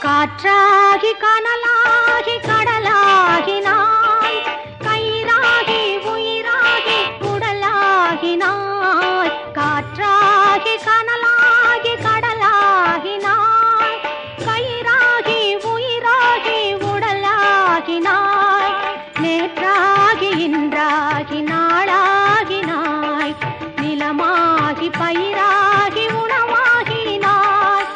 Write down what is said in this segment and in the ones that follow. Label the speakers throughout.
Speaker 1: காற்றாகி கனலாகி கடலாகினாய், கயிறாகி உயிராகி உடலாகினாய். காற்றாகி கனலாகி கடலாகினாய், கயிறாகி உயிராகி உடலாகினாய். நேற்றாகி இன்றாகி நாளாகினாய், நிலமாகி பயிராகி உணவாகினாய்.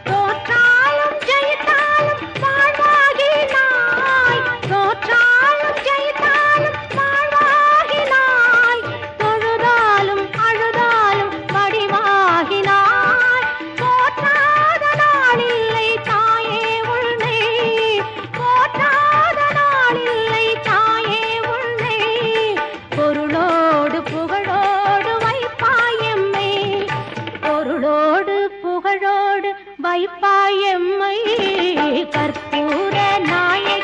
Speaker 1: தோற்றாலும் ஜெயித்தாலும் வாழ்வாகினாய், தோற்றாலும் ஜெயித்தாலும் வாழ்வாகினாய். தொழுதாலும் அழுதாலும் வடிவாகினாய். போற்றாத நாளில்லை தாயே உன்னை, போற்றாத நாளில்லை தாயே உன்னை. பொருளோடு புகழோடு வைப்பாயம்மை, பொருளோடு புகழோடு வைப்பாயம்மை. கற்பூர நாயகி